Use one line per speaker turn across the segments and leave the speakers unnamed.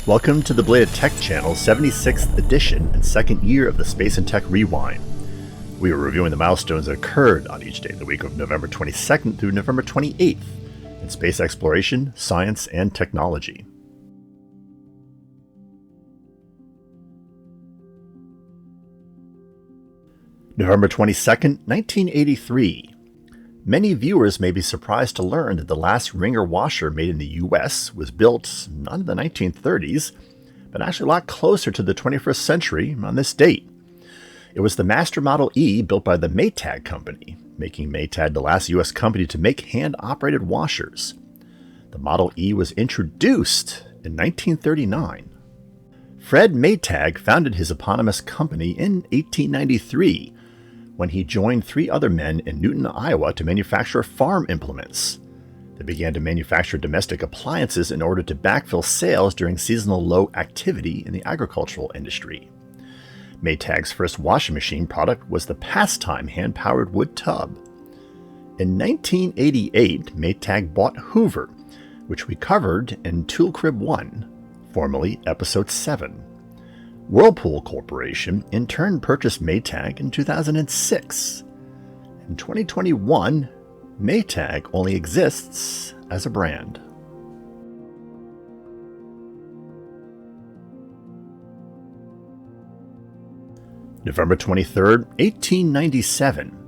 Welcome to the Belated Tech Channel's 76th edition and second year of the Space and Tech Rewind. We are reviewing the milestones that occurred on each day of the week of November 22nd through November 28th in space exploration, science, and technology. November 22nd, 1983. Many viewers may be surprised to learn that the last wringer washer made in the US was built not in the 1930s, but actually a lot closer to the 21st century on this date. It was the Master Model E built by the Maytag company, making Maytag the last US company to make hand-operated washers. The Model E was introduced in 1939. Fred Maytag founded his eponymous company in 1893, when he joined three other men in Newton, Iowa to manufacture farm implements. They began to manufacture domestic appliances in order to backfill sales during seasonal low activity in the agricultural industry. Maytag's first washing machine product was the Pastime hand-powered wood tub. In 1988, Maytag bought Hoover, which we covered in Tool Crib 1, formerly Episode 7. Whirlpool Corporation in turn purchased Maytag in 2006. In 2021, Maytag only exists as a brand. November 23, 1897.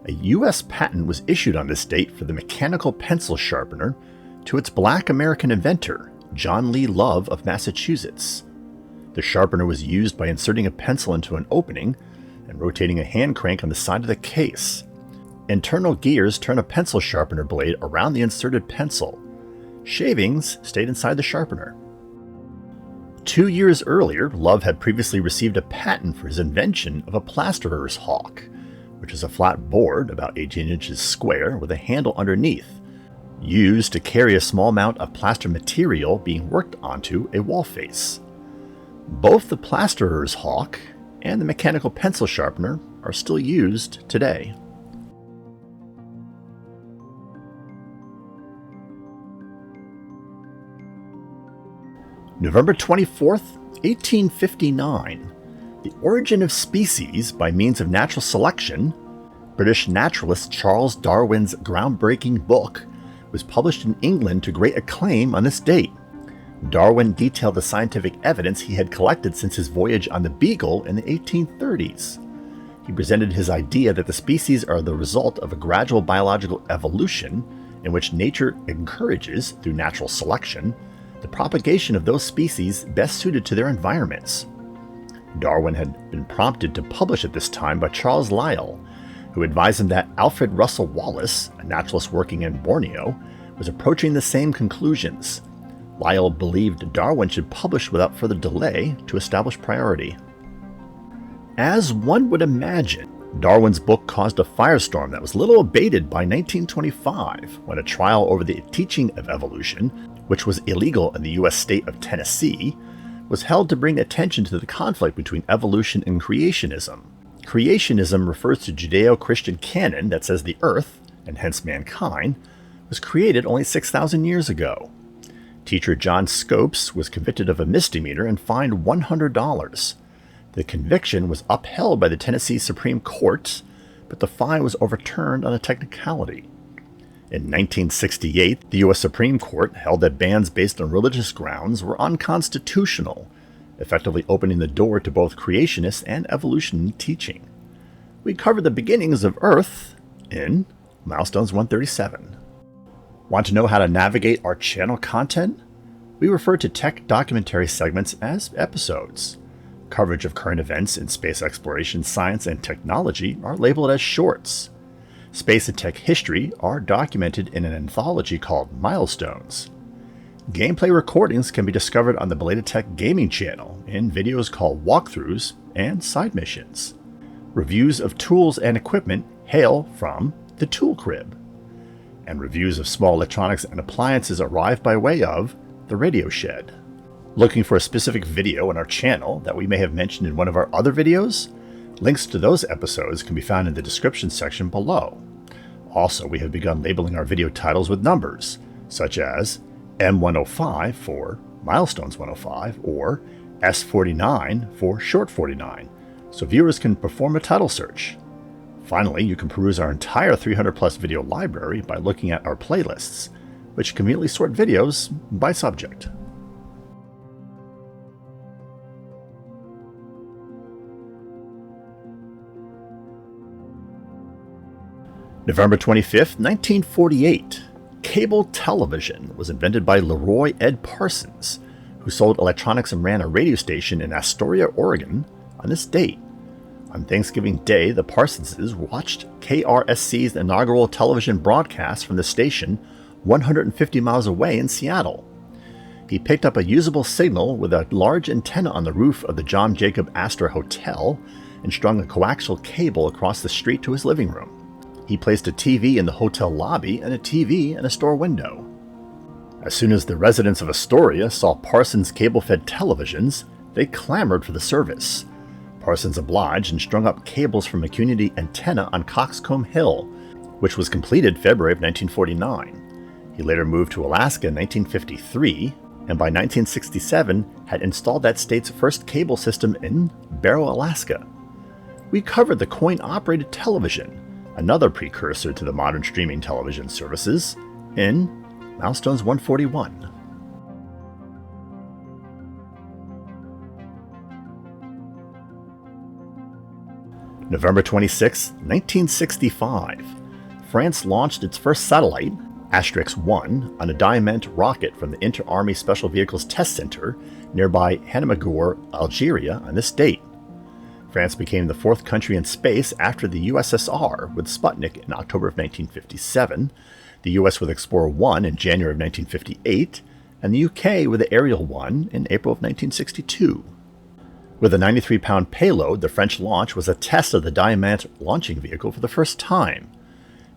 A U.S. patent was issued on this date for the mechanical pencil sharpener to its black American inventor, John Lee Love of Massachusetts. The sharpener was used by inserting a pencil into an opening and rotating a hand crank on the side of the case. Internal gears turn a pencil sharpener blade around the inserted pencil. Shavings stayed inside the sharpener. 2 years earlier, Love had previously received a patent for his invention of a plasterer's hawk, which is a flat board about 18 inches square with a handle underneath, used to carry a small amount of plaster material being worked onto a wall face. Both the plasterer's hawk and the mechanical pencil sharpener are still used today. November 24th, 1859. The Origin of Species by Means of Natural Selection, British naturalist Charles Darwin's groundbreaking book, was published in England to great acclaim on this date. Darwin detailed the scientific evidence he had collected since his voyage on the Beagle in the 1830s. He presented his idea that the species are the result of a gradual biological evolution in which nature encourages, through natural selection, the propagation of those species best suited to their environments. Darwin had been prompted to publish at this time by Charles Lyell, who advised him that Alfred Russel Wallace, a naturalist working in Borneo, was approaching the same conclusions. Lyell believed Darwin should publish without further delay to establish priority. As one would imagine, Darwin's book caused a firestorm that was little abated by 1925, when a trial over the teaching of evolution, which was illegal in the U.S. state of Tennessee, was held to bring attention to the conflict between evolution and creationism. Creationism refers to Judeo-Christian canon that says the Earth, and hence mankind, was created only 6,000 years ago. Teacher John Scopes was convicted of a misdemeanor and fined $100. The conviction was upheld by the Tennessee Supreme Court, but the fine was overturned on a technicality. In 1968, the U.S. Supreme Court held that bans based on religious grounds were unconstitutional, effectively opening the door to both creationist and evolution teaching. We covered the beginnings of Earth in Milestones 137. Want to know how to navigate our channel content? We refer to tech documentary segments as episodes. Coverage of current events in space exploration, science, and technology are labeled as shorts. Space and tech history are documented in an anthology called Milestones. Gameplay recordings can be discovered on the Belated Tech Gaming channel in videos called Walkthroughs and Side Missions. Reviews of tools and equipment hail from the Tool Crib, and reviews of small electronics and appliances arrive by way of the Radio Shed. Looking for a specific video on our channel that we may have mentioned in one of our other videos? Links to those episodes can be found in the description section below. Also, we have begun labeling our video titles with numbers, such as M105 for Milestones 105, or S49 for Short 49, so viewers can perform a title search. Finally, you can peruse our entire 300-plus video library by looking at our playlists, which conveniently sort videos by subject. November 25th, 1948. Cable television was invented by Leroy Ed Parsons, who sold electronics and ran a radio station in Astoria, Oregon, on this date. On Thanksgiving Day, the Parsonses watched KRSC's inaugural television broadcast from the station 150 miles away in Seattle. He picked up a usable signal with a large antenna on the roof of the John Jacob Astor Hotel and strung a coaxial cable across the street to his living room. He placed a TV in the hotel lobby and a TV in a store window. As soon as the residents of Astoria saw Parsons' cable-fed televisions, they clamored for the service. Parsons obliged and strung up cables from a community antenna on Coxcomb Hill, which was completed February of 1949. He later moved to Alaska in 1953, and by 1967 had installed that state's first cable system in Barrow, Alaska. We covered the coin-operated television, another precursor to the modern streaming television services, in Milestones 141. November 26, 1965. France launched its first satellite, Asterix-1, on a Diamant rocket from the Inter-Army Special Vehicles Test Center nearby Hanamagour, Algeria, on this date. France became the fourth country in space after the USSR with Sputnik in October of 1957, the US with Explorer 1 in January of 1958, and the UK with the Ariel 1 in April of 1962. With a 93-pound payload, the French launch was a test of the Diamant launching vehicle for the first time.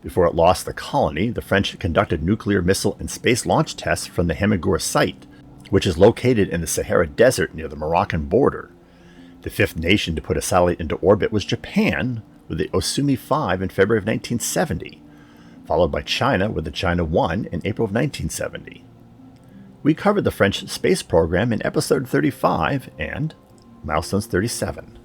Before it lost the colony, the French conducted nuclear missile and space launch tests from the Hamagour site, which is located in the Sahara Desert near the Moroccan border. The fifth nation to put a satellite into orbit was Japan, with the Osumi-5 in February of 1970, followed by China with the China 1 in April of 1970. We covered the French space program in episode 35 and Milestones 37.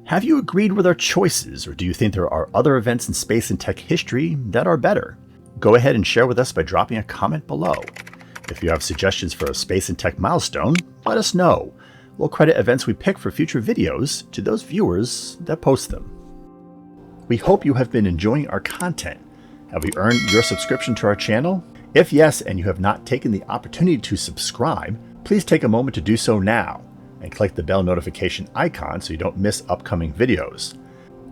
Have you agreed with our choices, or do you think there are other events in space and tech history that are better? Go ahead and share with us by dropping a comment below. If you have suggestions for a space and tech milestone, let us know. We'll credit events we pick for future videos to those viewers that post them. We hope you have been enjoying our content. Have we earned your subscription to our channel? If yes, and you have not taken the opportunity to subscribe, please take a moment to do so now and click the bell notification icon so you don't miss upcoming videos.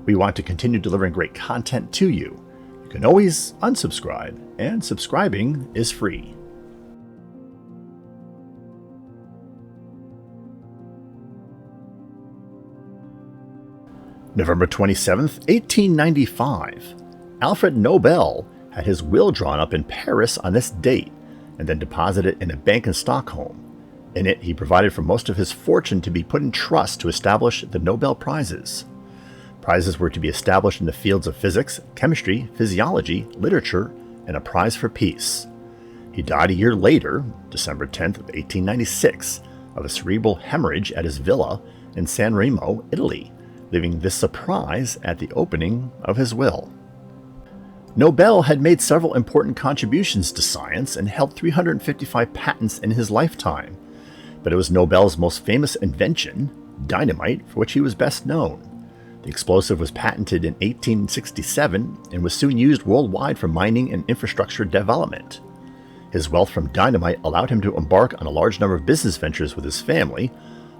We want to continue delivering great content to you. You can always unsubscribe, and subscribing is free. November 27th, 1895. Alfred Nobel had his will drawn up in Paris on this date and then deposited in a bank in Stockholm. In it, he provided for most of his fortune to be put in trust to establish the Nobel Prizes. Prizes were to be established in the fields of physics, chemistry, physiology, literature, and a prize for peace. He died a year later, December 10th of 1896, of a cerebral hemorrhage at his villa in San Remo, Italy, leaving this surprise at the opening of his will. Nobel had made several important contributions to science and held 355 patents in his lifetime, but it was Nobel's most famous invention, dynamite, for which he was best known. The explosive was patented in 1867 and was soon used worldwide for mining and infrastructure development. His wealth from dynamite allowed him to embark on a large number of business ventures with his family,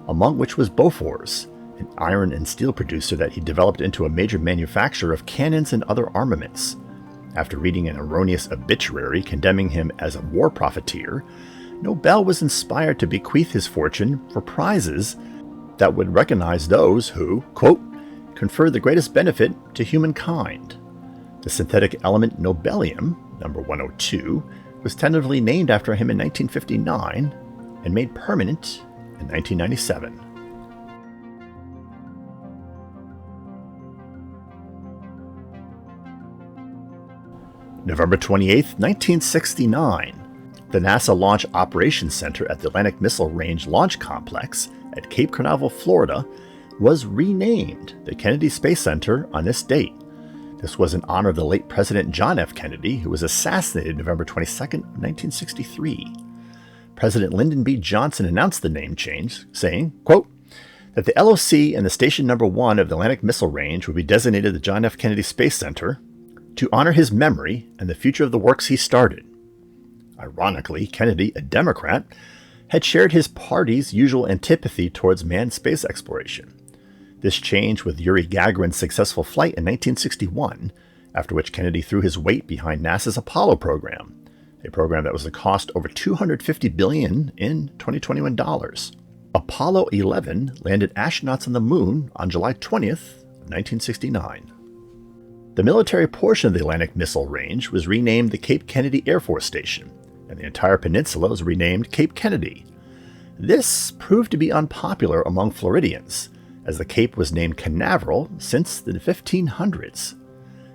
among which was Bofors, an iron and steel producer that he developed into a major manufacturer of cannons and other armaments. After reading an erroneous obituary condemning him as a war profiteer, Nobel was inspired to bequeath his fortune for prizes that would recognize those who, quote, confer the greatest benefit to humankind. The synthetic element nobelium, number 102, was tentatively named after him in 1959 and made permanent in 1997. November 28, 1969. The NASA Launch Operations Center at the Atlantic Missile Range Launch Complex at Cape Canaveral, Florida, was renamed the Kennedy Space Center on this date. This was in honor of the late President John F. Kennedy, who was assassinated November 22, 1963. President Lyndon B. Johnson announced the name change, saying, quote, that the LOC and the Station No. 1 of the Atlantic Missile Range would be designated the John F. Kennedy Space Center to honor his memory and the future of the works he started. Ironically, Kennedy, a Democrat, had shared his party's usual antipathy towards manned space exploration. This changed with Yuri Gagarin's successful flight in 1961, after which Kennedy threw his weight behind NASA's Apollo program, a program that was to cost over $250 billion in 2021 dollars. Apollo 11 landed astronauts on the moon on July 20th, 1969. The military portion of the Atlantic Missile Range was renamed the Cape Kennedy Air Force Station, and the entire peninsula was renamed Cape Kennedy. This proved to be unpopular among Floridians, as the Cape was named Canaveral since the 1500s.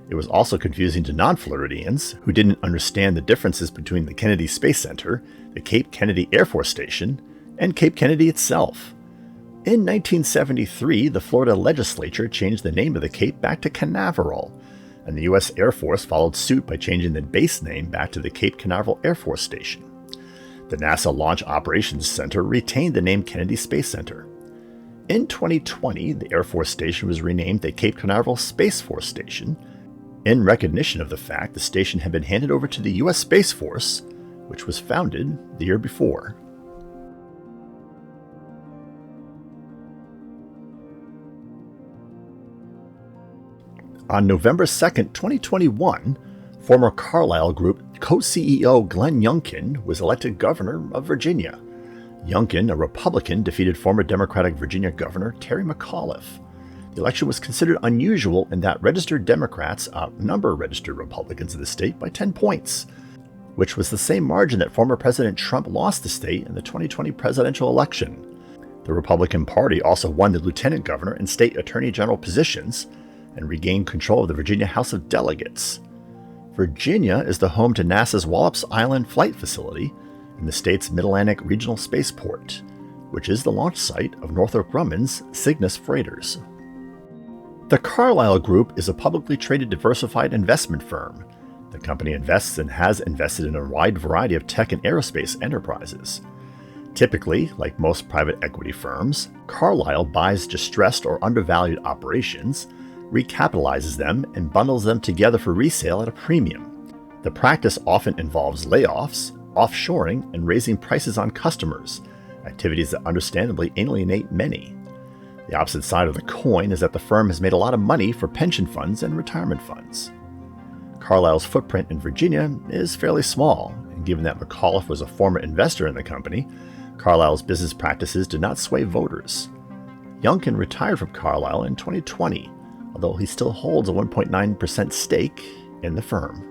It was also confusing to non-Floridians who didn't understand the differences between the Kennedy Space Center, the Cape Kennedy Air Force Station, and Cape Kennedy itself. In 1973, the Florida legislature changed the name of the Cape back to Canaveral, and the U.S. Air Force followed suit by changing the base name back to the Cape Canaveral Air Force Station. The NASA Launch Operations Center retained the name Kennedy Space Center. In 2020, the Air Force Station was renamed the Cape Canaveral Space Force Station, in recognition of the fact the station had been handed over to the U.S. Space Force, which was founded the year before. On November 2, 2021, former Carlyle Group co-CEO Glenn Youngkin was elected governor of Virginia. Youngkin, a Republican, defeated former Democratic Virginia Governor Terry McAuliffe. The election was considered unusual in that registered Democrats outnumber registered Republicans in the state by 10 points, which was the same margin that former President Trump lost the state in the 2020 presidential election. The Republican Party also won the lieutenant governor and state attorney general positions and regained control of the Virginia House of Delegates. Virginia is the home to NASA's Wallops Island Flight Facility and the state's Mid-Atlantic Regional Spaceport, which is the launch site of Northrop Grumman's Cygnus freighters. The Carlyle Group is a publicly traded diversified investment firm. The company invests and has invested in a wide variety of tech and aerospace enterprises. Typically, like most private equity firms, Carlyle buys distressed or undervalued operations, recapitalizes them, and bundles them together for resale at a premium. The practice often involves layoffs, offshoring, and raising prices on customers, activities that understandably alienate many. The opposite side of the coin is that the firm has made a lot of money for pension funds and retirement funds. Carlyle's footprint in Virginia is fairly small, and given that McAuliffe was a former investor in the company, Carlyle's business practices did not sway voters. Youngkin retired from Carlyle in 2020, although he still holds a 1.9% stake in the firm.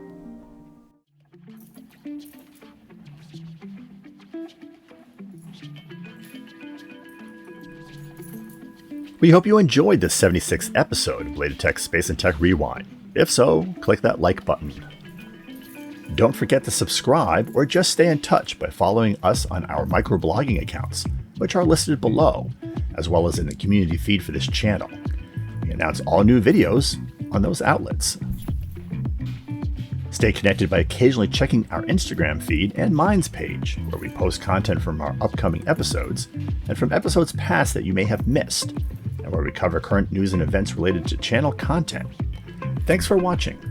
We hope you enjoyed this 76th episode of Belated Tech Space and Tech Rewind. If so, click that like button. Don't forget to subscribe or just stay in touch by following us on our microblogging accounts, which are listed below, as well as in the community feed for this channel. We announce all new videos on those outlets. Stay connected by occasionally checking our Instagram feed and Minds page, where we post content from our upcoming episodes and from episodes past that you may have missed, and where we cover current news and events related to channel content. Thanks for watching.